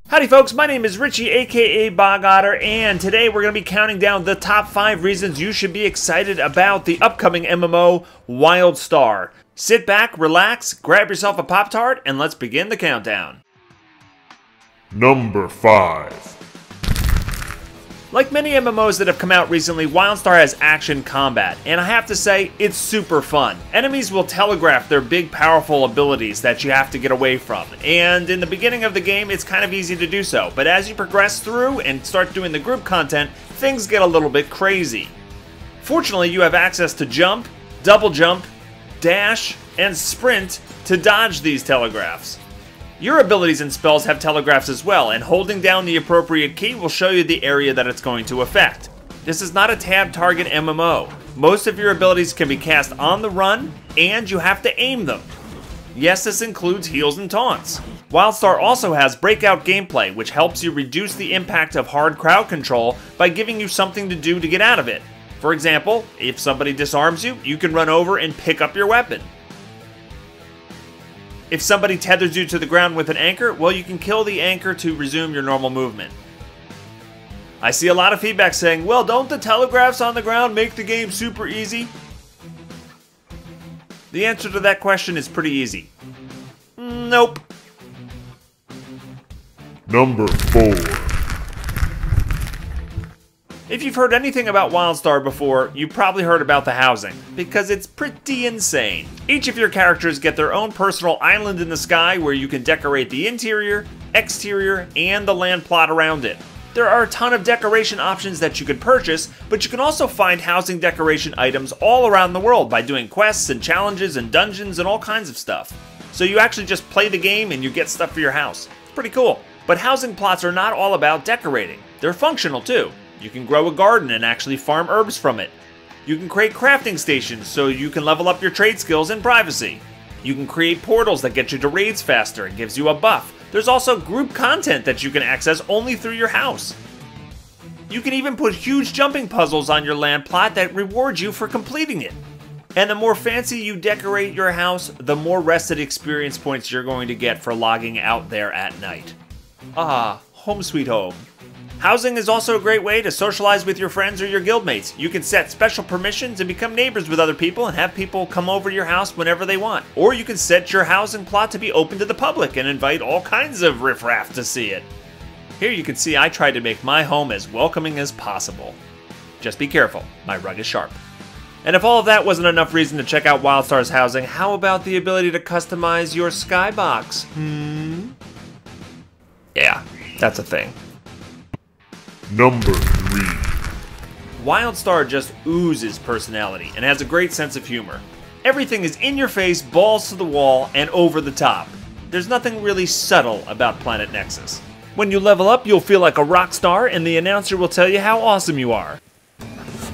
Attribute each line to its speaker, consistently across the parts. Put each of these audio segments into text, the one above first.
Speaker 1: Howdy folks, my name is Richie aka Bog Otter, and today we're going to be counting down the top 5 reasons you should be excited about the upcoming MMO WildStar. Sit back, relax, grab yourself a Pop-Tart, and let's begin the countdown.
Speaker 2: Number 5.
Speaker 1: Like many MMOs that have come out recently, WildStar has action combat, and I have to say, it's super fun. Enemies will telegraph their big powerful abilities that you have to get away from, and in the beginning of the game it's kind of easy to do so, but as you progress through and start doing the group content, things get a little bit crazy. Fortunately, you have access to jump, double jump, dash, and sprint to dodge these telegraphs. Your abilities and spells have telegraphs as well, and holding down the appropriate key will show you the area that it's going to affect. This is not a tab target MMO. Most of your abilities can be cast on the run, and you have to aim them. Yes, this includes heals and taunts. WildStar also has breakout gameplay, which helps you reduce the impact of hard crowd control by giving you something to do to get out of it. For example, if somebody disarms you, you can run over and pick up your weapon. If somebody tethers you to the ground with an anchor, well, you can kill the anchor to resume your normal movement. I see a lot of feedback saying, well, don't the telegraphs on the ground make the game super easy? The answer to that question is pretty easy. Nope.
Speaker 2: Number 4.
Speaker 1: If you've heard anything about WildStar before, you've probably heard about the housing, because it's pretty insane. Each of your characters get their own personal island in the sky where you can decorate the interior, exterior, and the land plot around it. There are a ton of decoration options that you can purchase, but you can also find housing decoration items all around the world by doing quests and challenges and dungeons and all kinds of stuff. So you actually just play the game and you get stuff for your house. It's pretty cool. But housing plots are not all about decorating. They're functional too. You can grow a garden and actually farm herbs from it. You can create crafting stations so you can level up your trade skills in privacy. You can create portals that get you to raids faster and gives you a buff. There's also group content that you can access only through your house. You can even put huge jumping puzzles on your land plot that reward you for completing it. And the more fancy you decorate your house, the more rested experience points you're going to get for logging out there at night. Ah, home sweet home. Housing is also a great way to socialize with your friends or your guildmates. You can set special permissions and become neighbors with other people and have people come over to your house whenever they want. Or you can set your housing plot to be open to the public and invite all kinds of riffraff to see it. Here you can see I tried to make my home as welcoming as possible. Just be careful, my rug is sharp. And if all of that wasn't enough reason to check out WildStar's housing, how about the ability to customize your skybox? Yeah, that's a thing.
Speaker 2: Number 3.
Speaker 1: WildStar just oozes personality and has a great sense of humor. Everything is in your face, balls to the wall, and over the top. There's nothing really subtle about Planet Nexus. When you level up, you'll feel like a rock star, and the announcer will tell you how awesome you are.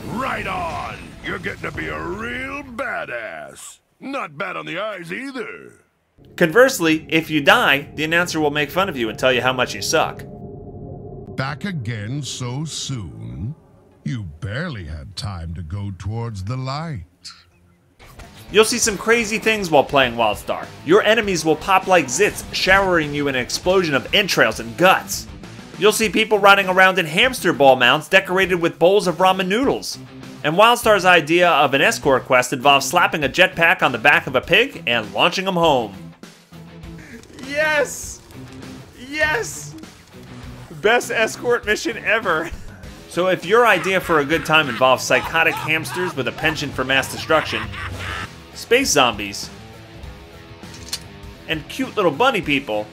Speaker 3: Right on! You're getting to be a real badass. Not bad on the eyes either.
Speaker 1: Conversely, if you die, the announcer will make fun of you and tell you how much you suck.
Speaker 4: Back again so soon? You barely had time to go towards the light.
Speaker 1: You'll see some crazy things while playing WildStar. Your enemies will pop like zits, showering you in an explosion of entrails and guts. You'll see people riding around in hamster ball mounts decorated with bowls of ramen noodles. And WildStar's idea of an escort quest involves slapping a jetpack on the back of a pig and launching them home. Yes! Yes! Best escort mission ever. So if your idea for a good time involves psychotic hamsters with a penchant for mass destruction, space zombies, and cute little bunny people,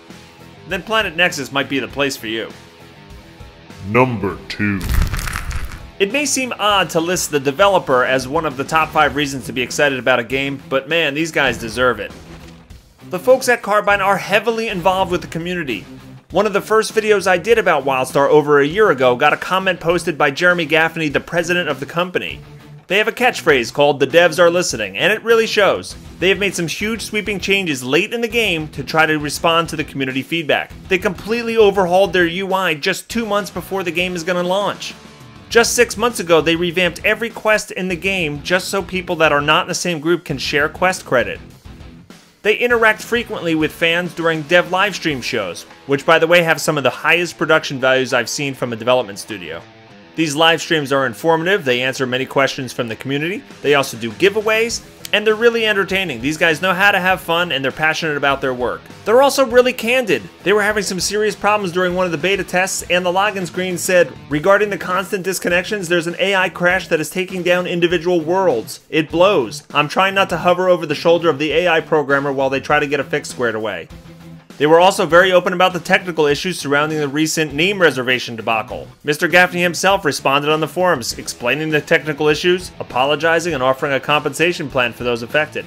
Speaker 1: then Planet Nexus might be the place for you.
Speaker 2: Number 2.
Speaker 1: It may seem odd to list the developer as one of the top 5 reasons to be excited about a game, but man, these guys deserve it. The folks at Carbine are heavily involved with the community. One of the first videos I did about WildStar over a year ago got a comment posted by Jeremy Gaffney, the president of the company. They have a catchphrase called "The devs are listening," and it really shows. They have made some huge sweeping changes late in the game to try to respond to the community feedback. They completely overhauled their UI just 2 months before the game is going to launch. Just 6 months ago, they revamped every quest in the game just so people that are not in the same group can share quest credit. They interact frequently with fans during dev livestream shows, which by the way have some of the highest production values I've seen from a development studio. These live streams are informative, they answer many questions from the community, they also do giveaways, and they're really entertaining. These guys know how to have fun and they're passionate about their work. They're also really candid. They were having some serious problems during one of the beta tests and the login screen said, regarding the constant disconnections, there's an AI crash that is taking down individual worlds. It blows. I'm trying not to hover over the shoulder of the AI programmer while they try to get a fix squared away. They were also very open about the technical issues surrounding the recent name reservation debacle. Mr. Gaffney himself responded on the forums, explaining the technical issues, apologizing, and offering a compensation plan for those affected.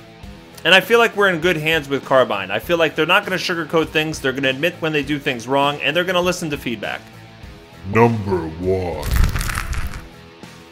Speaker 1: And I feel like we're in good hands with Carbine. I feel like they're not going to sugarcoat things, they're going to admit when they do things wrong, and they're going to listen to feedback.
Speaker 2: Number 1.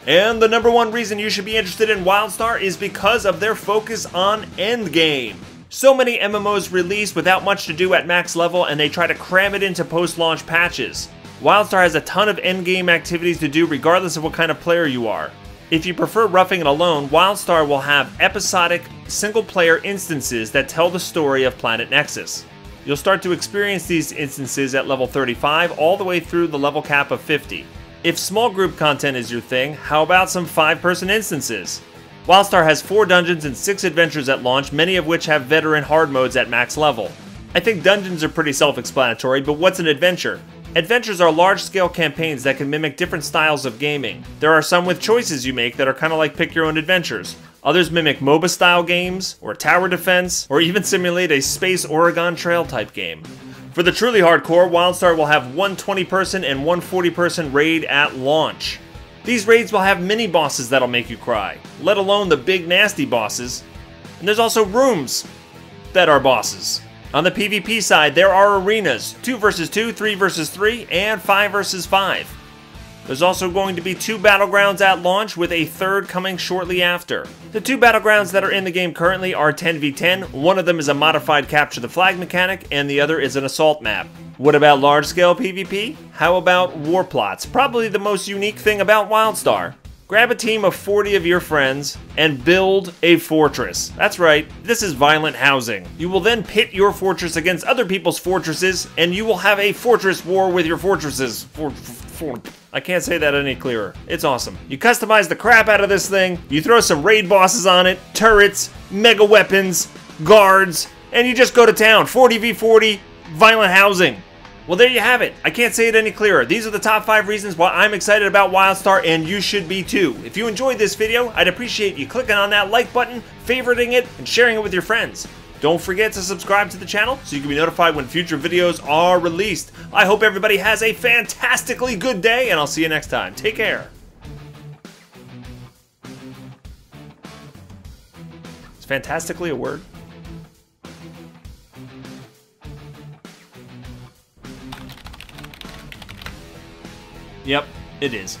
Speaker 1: And the number one reason you should be interested in WildStar is because of their focus on endgame. So many MMOs release without much to do at max level and they try to cram it into post-launch patches. WildStar has a ton of endgame activities to do regardless of what kind of player you are. If you prefer roughing it alone, WildStar will have episodic, single-player instances that tell the story of Planet Nexus. You'll start to experience these instances at level 35 all the way through the level cap of 50. If small group content is your thing, how about some 5-person instances? WildStar has 4 dungeons and 6 adventures at launch, many of which have veteran hard modes at max level. I think dungeons are pretty self-explanatory, but what's an adventure? Adventures are large-scale campaigns that can mimic different styles of gaming. There are some with choices you make that are kind of like pick your own adventures. Others mimic MOBA-style games, or tower defense, or even simulate a Space Oregon Trail type game. For the truly hardcore, WildStar will have one 20-person and one 40-person raid at launch. These raids will have mini-bosses that'll make you cry, let alone the big nasty bosses. And there's also rooms that are bosses. On the PvP side, there are arenas, 2 vs 2, 3 vs 3, and 5 vs 5. There's also going to be 2 battlegrounds at launch with a 3rd coming shortly after. The 2 battlegrounds that are in the game currently are 10v10, one of them is a modified capture the flag mechanic, and the other is an assault map. What about large-scale PvP? How about war plots? Probably the most unique thing about WildStar. Grab a team of 40 of your friends and build a fortress. That's right, this is violent housing. You will then pit your fortress against other people's fortresses, and you will have a fortress war with your fortresses. I can't say that any clearer. It's awesome. You customize the crap out of this thing, you throw some raid bosses on it, turrets, mega weapons, guards, and you just go to town. 40v40, violent housing. Well, there you have it. I can't say it any clearer. These are the top 5 reasons why I'm excited about WildStar, and you should be too. If you enjoyed this video, I'd appreciate you clicking on that like button, favoriting it, and sharing it with your friends. Don't forget to subscribe to the channel so you can be notified when future videos are released. I hope everybody has a fantastically good day, and I'll see you next time. Take care. Is fantastically a word? Yep, it is.